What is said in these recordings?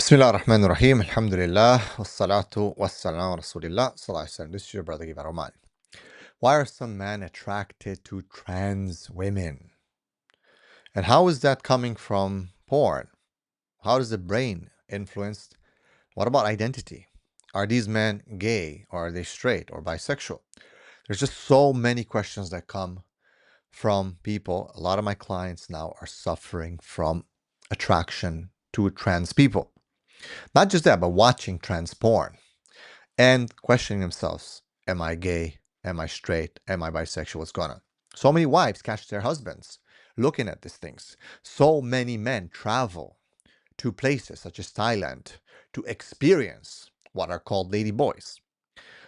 Bismillah ar-Rahman ar-Rahim, Alhamdulillah, wassalatu wassalamu Rasulillah, Sallallahu Alaihi Wasallam. This is your brother Givar Oman. Why are some men attracted to trans women? And how is that coming from porn? How does the brain influence? What about identity? Are these men gay, or are they straight or bisexual? There's just so many questions that come from people. A lot of my clients now are suffering from attraction to trans people. Not just that, but watching trans porn and questioning themselves. Am I gay? Am I straight? Am I bisexual? What's going on? So many wives catch their husbands looking at these things. So many men travel to places such as Thailand to experience what are called lady boys.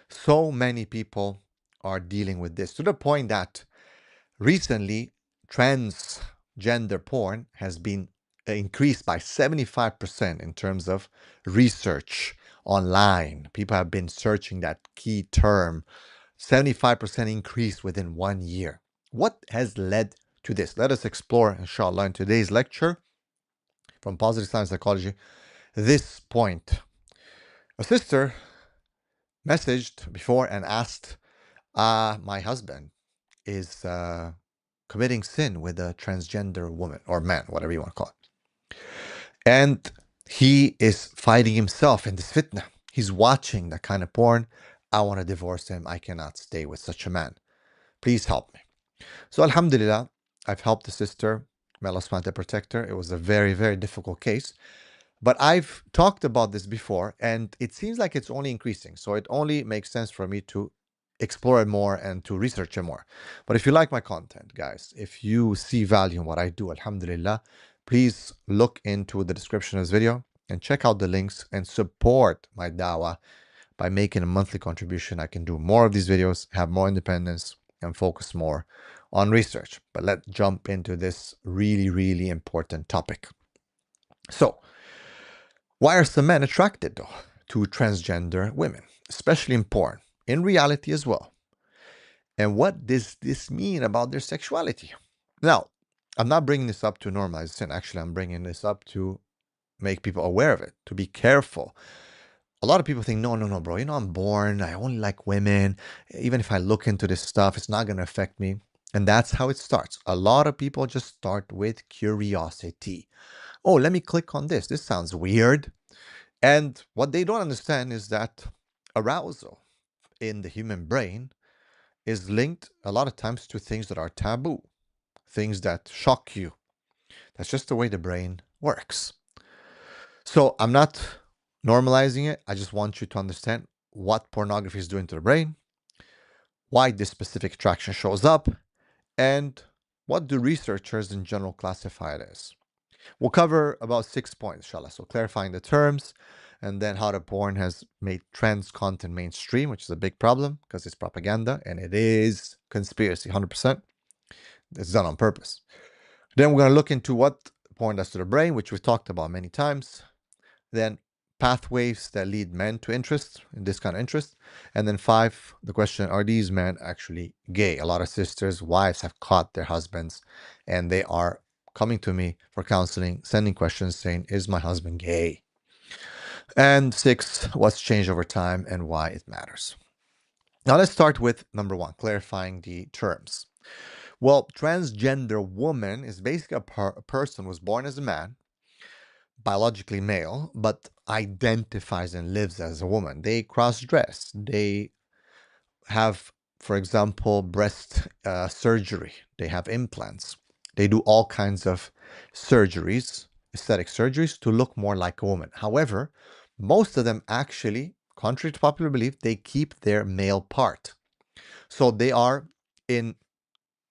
So many people are dealing with this to the point that recently transgender porn has been increased by 75% in terms of research online. People have been searching that key term. 75% increase within 1 year. What has led to this? Let us explore, inshallah, in today's lecture from Positive Science Psychology, this point. A sister messaged before and asked, my husband is committing sin with a transgender woman or man, whatever you want to call it. And he is fighting himself in this fitna. He's watching that kind of porn. I want to divorce him. I cannot stay with such a man. Please help me. So alhamdulillah, I've helped the sister. May Allah subhanahu wa ta'ala protect her. It was a very, very difficult case. But I've talked about this before, and it seems like it's only increasing. So it only makes sense for me to explore it more and to research it more. But if you like my content, guys, if you see value in what I do, alhamdulillah, please look into the description of this video and check out the links and support my dawah by making a monthly contribution. I can do more of these videos, have more independence, and focus more on research. But let's jump into this really, really important topic. So, why are some men attracted, though, to transgender women, especially in porn, in reality as well? And what does this mean about their sexuality? Now, I'm not bringing this up to normalize sin. Actually, I'm bringing this up to make people aware of it, to be careful. A lot of people think, no, bro, I'm born, I only like women. Even if I look into this stuff, it's not going to affect me. And that's how it starts. A lot of people just start with curiosity. Oh, let me click on this. This sounds weird. And what they don't understand is that arousal in the human brain is linked a lot of times to things that are taboo, things that shock you. That's just the way the brain works. So I'm not normalizing it. I just want you to understand what pornography is doing to the brain, why this specific attraction shows up, and what do researchers in general classify it as. We'll cover about 6 points, inshallah. So clarifying the terms, and then how the porn has made trans content mainstream, which is a big problem because it's propaganda and it is conspiracy, 100%. It's done on purpose. Then we're going to look into what porn does to the brain, which we've talked about many times. Then pathways that lead men to interest, in this kind of interest. And then 5, the question, are these men actually gay? A lot of sisters, wives have caught their husbands and they are coming to me for counseling, sending questions saying, is my husband gay? And 6, what's changed over time and why it matters. Now let's start with number 1, clarifying the terms. Well, transgender woman is basically a person who was born as a man, biologically male, but identifies and lives as a woman. They cross-dress. They have, for example, breast surgery. They have implants. They do all kinds of surgeries, aesthetic surgeries, to look more like a woman. However, most of them actually, contrary to popular belief, they keep their male part. So they are, in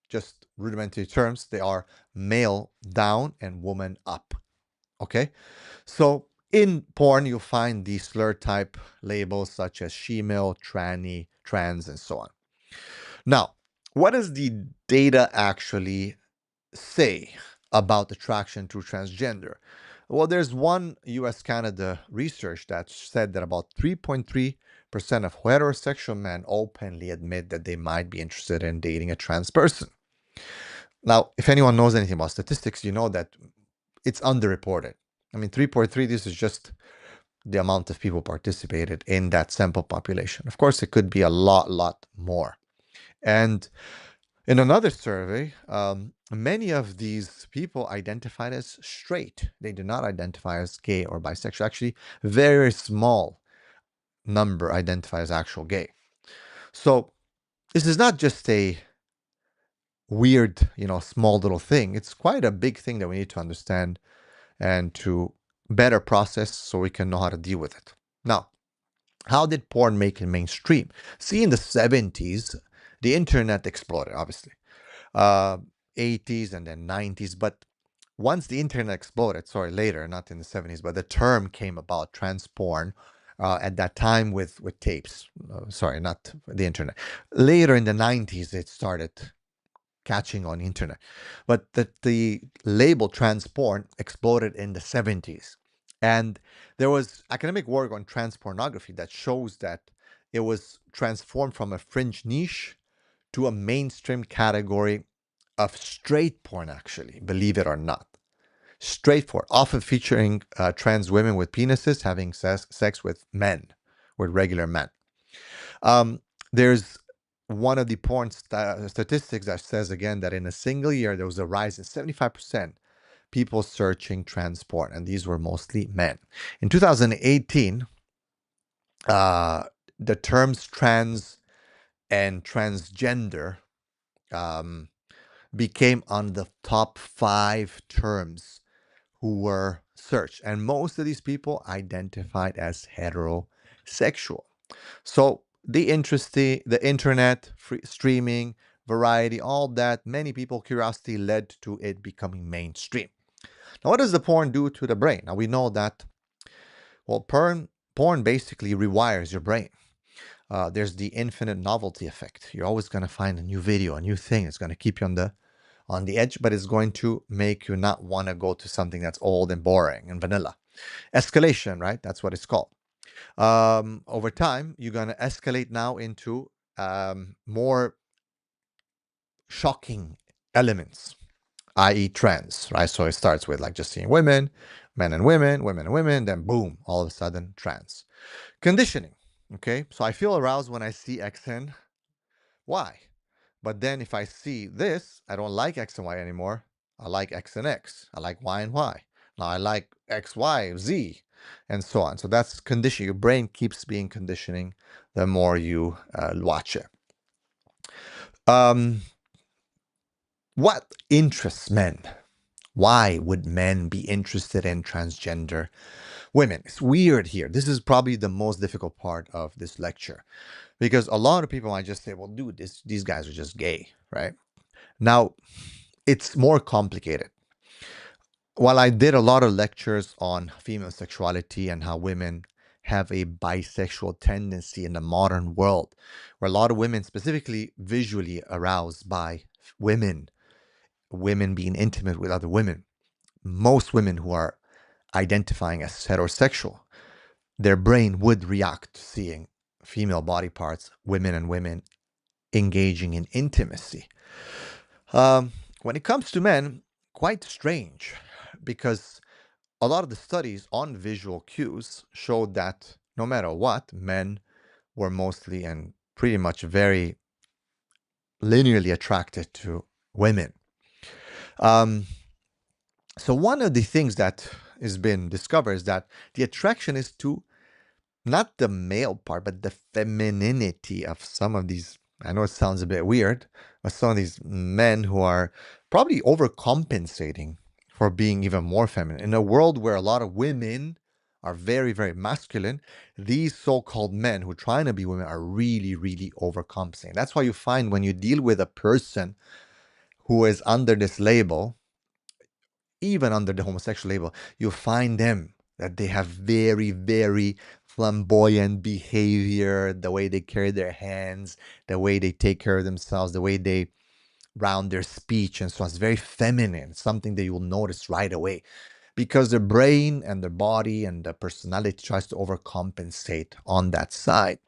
just rudimentary terms, they are male down and woman up. Okay? So in porn, you'll find the slur type labels such as she-male, tranny, trans, and so on. Now, what does the data actually say about attraction to transgender? Well, there's one US-Canada research that said that about 3.3% of heterosexual men openly admit that they might be interested in dating a trans person. Now, if anyone knows anything about statistics, you know that it's underreported. I mean, 3.3, this is just the amount of people participated in that sample population. Of course, it could be a lot more. And in another survey, many of these people identified as straight. They did not identify as gay or bisexual. Actually, very small number identify as actual gay. So this is not just a weird, small little thing. It's quite a big thing that we need to understand and to better process so we can know how to deal with it. Now, how did porn make it mainstream? See, in the 70s, the internet exploded, obviously. 80s and then 90s, but once the internet exploded, sorry, later, not in the 70s, but the term came about, trans porn, at that time with tapes. Sorry, not the internet. Later in the 90s, it started catching on internet. But the label trans porn exploded in the 70s. And there was academic work on trans pornography that shows that it was transformed from a fringe niche to a mainstream category of straight porn, actually, believe it or not. Straight porn, often featuring trans women with penises having sex with men, with regular men. There's one of the porn statistics that says again that in a single year there was a rise in 75% people searching trans porn, and these were mostly men. In 2018, the terms trans and transgender became on the top 5 terms who were searched, and most of these people identified as heterosexual. So the internet, free streaming, variety, all that, many people curiosity led to it becoming mainstream. Now, what does the porn do to the brain? Now we know that, well, porn basically rewires your brain. There's the infinite novelty effect. You're always going to find a new video, a new thing. It's going to keep you on the edge, but it's going to make you not want to go to something that's old and boring and vanilla. Escalation, right? That's what it's called. Over time, you're going to escalate now into more shocking elements, i.e., trans, right? So it starts with like just seeing women, men and women, then boom, all of a sudden, trans. Conditioning, okay? So I feel aroused when I see X and Y. But then if I see this, I don't like X and Y anymore. I like X and X. I like Y and Y. Now I like X, Y, Z, and so on. So that's conditioning. Your brain keeps being conditioning the more you watch it. What interests men? Why would men be interested in transgender women? It's weird here. This is probably the most difficult part of this lecture because a lot of people might just say, well, dude, these guys are just gay, right? Now, it's more complicated. While I did a lot of lectures on female sexuality and how women have a bisexual tendency in the modern world, where a lot of women, specifically visually aroused by women being intimate with other women, most women who are identifying as heterosexual, their brain would react to seeing female body parts, women and women engaging in intimacy. When it comes to men, quite strange, because a lot of the studies on visual cues showed that no matter what, men were mostly and pretty much very linearly attracted to women. So one of the things that has been discovered is that the attraction is to not the male part, but the femininity of some of these. I know it sounds a bit weird, but some of these men who are probably overcompensating for being even more feminine. In a world where a lot of women are very, very masculine, these so-called men who are trying to be women are really, really overcompensating. That's why you find when you deal with a person who is under this label, even under the homosexual label, you find them that they have very, very flamboyant behavior, the way they carry their hands, the way they take care of themselves, the way they round their speech and so on. It's very feminine, something that you will notice right away because their brain and their body and their personality tries to overcompensate on that side.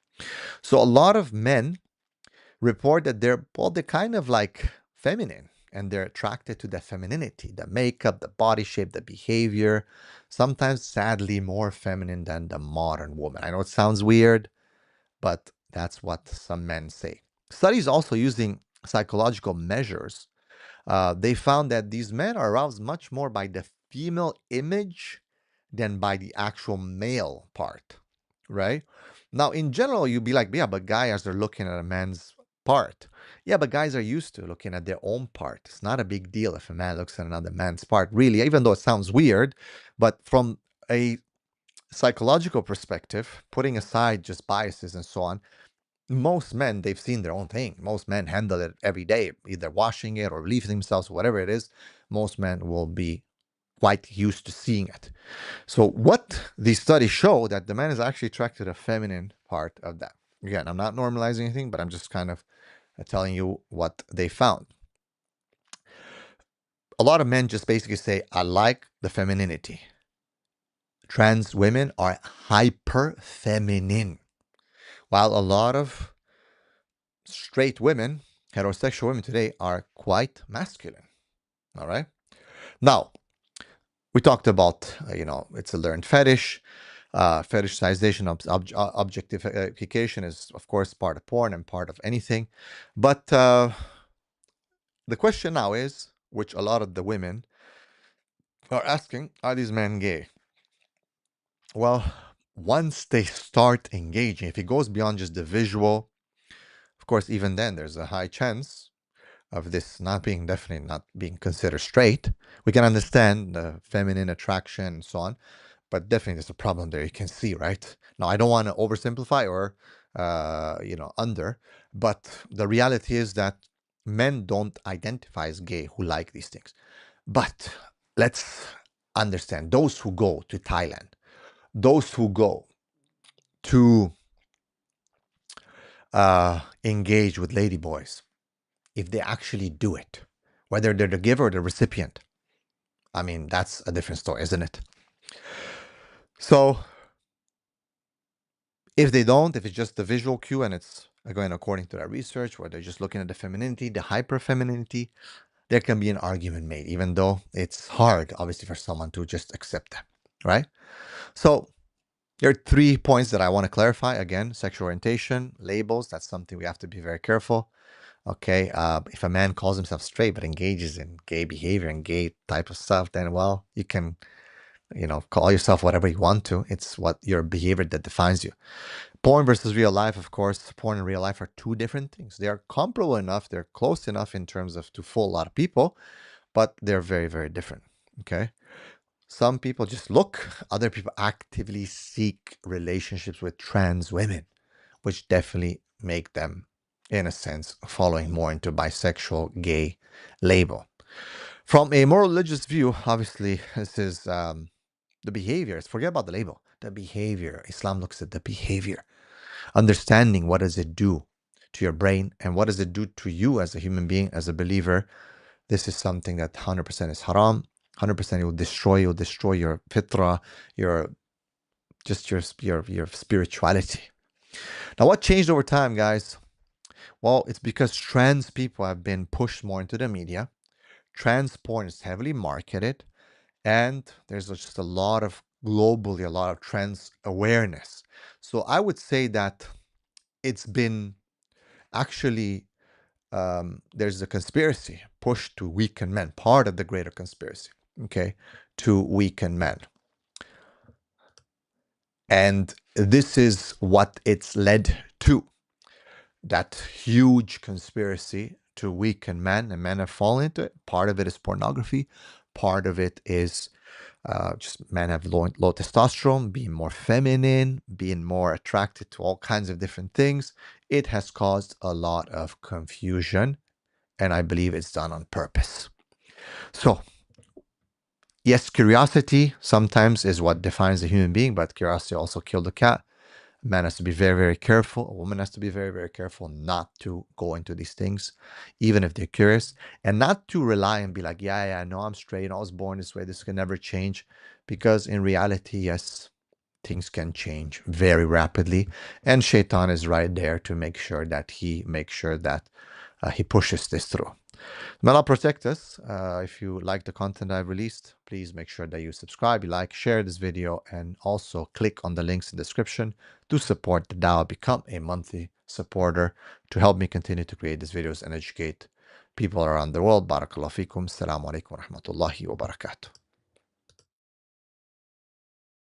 So a lot of men report that they're kind of like feminine and they're attracted to the femininity, the makeup, the body shape, the behavior, sometimes sadly more feminine than the modern woman. I know it sounds weird, but that's what some men say. Studies also using psychological measures, they found that these men are aroused much more by the female image than by the actual male part, right? Now, in general, you'd be like, yeah, but guys are looking at a man's part. Yeah, but guys are used to looking at their own part. It's not a big deal if a man looks at another man's part, really, even though it sounds weird. But from a psychological perspective, putting aside just biases and so on, most men, they've seen their own thing. Most men handle it every day, either washing it or relieving themselves, whatever it is. Most men will be quite used to seeing it. So what these studies show that the man is actually attracted to the feminine part of that. Again, I'm not normalizing anything, but I'm just kind of telling you what they found. A lot of men just basically say, I like the femininity. Trans women are hyper feminine, while a lot of straight women, heterosexual women today, are quite masculine. All right. Now, we talked about, it's a learned fetish. Fetishization, objectification is, of course, part of porn and part of anything. But the question now is, which a lot of the women are asking, are these men gay? Well, once they start engaging, if it goes beyond just the visual, of course, even then, there's a high chance of this definitely not being considered straight. We can understand the feminine attraction and so on, but definitely there's a problem there. You can see, right? Now, I don't want to oversimplify or, but the reality is that men don't identify as gay who like these things. But let's understand those who go to Thailand, those who go to engage with ladyboys, if they actually do it, whether they're the giver or the recipient, I mean, that's a different story, isn't it? So if they don't, if it's just the visual cue and it's going according to that research, where they're just looking at the femininity, the hyper femininity, there can be an argument made, even though it's hard, obviously, for someone to just accept that, right? So there are 3 points that I want to clarify. Again, sexual orientation, labels, that's something we have to be very careful. Okay, if a man calls himself straight but engages in gay behavior and gay type of stuff, then, well, you can, call yourself whatever you want to. It's what your behavior that defines you. Porn versus real life, of course, porn and real life are two different things. They are comparable enough, they're close enough in terms of to fool a lot of people, but they're very, very different. Okay. Some people just look, other people actively seek relationships with trans women, which definitely make them, in a sense, following more into bisexual, gay label. From a moral religious view, obviously, this is the behaviors. Forget about the label. The behavior. Islam looks at the behavior. Understanding what does it do to your brain and what does it do to you as a human being, as a believer. This is something that 100% is haram. 100% it will destroy you, destroy your fitra, your spirituality. Now, what changed over time, guys? Well, it's because trans people have been pushed more into the media. Trans porn is heavily marketed, and there's just globally a lot of trans awareness. So I would say that it's been actually, there's a conspiracy pushed to weaken men, part of the greater conspiracy, okay, to weaken men. And this is what it's led to. That huge conspiracy to weaken men, and men have fallen into it. Part of it is pornography. Part of it is just men have low testosterone, being more feminine, being more attracted to all kinds of different things. It has caused a lot of confusion, and I believe it's done on purpose. So, yes, curiosity sometimes is what defines a human being, but curiosity also killed the cat. A man has to be very, very careful. A woman has to be very, very careful not to go into these things, even if they're curious, and not to rely and be like, yeah, no, I'm straight. I was born this way. This can never change. Because in reality, yes, things can change very rapidly. And Shaitan is right there to make sure that he pushes this through. May Allah protect us. If you like the content I've released, please make sure that you subscribe, you like, share this video, and also click on the links in the description to support the Dawah. Become a monthly supporter to help me continue to create these videos and educate people around the world. Barakallahu fikum. Assalamu alaikum wa rahmatullahi wa barakatuh.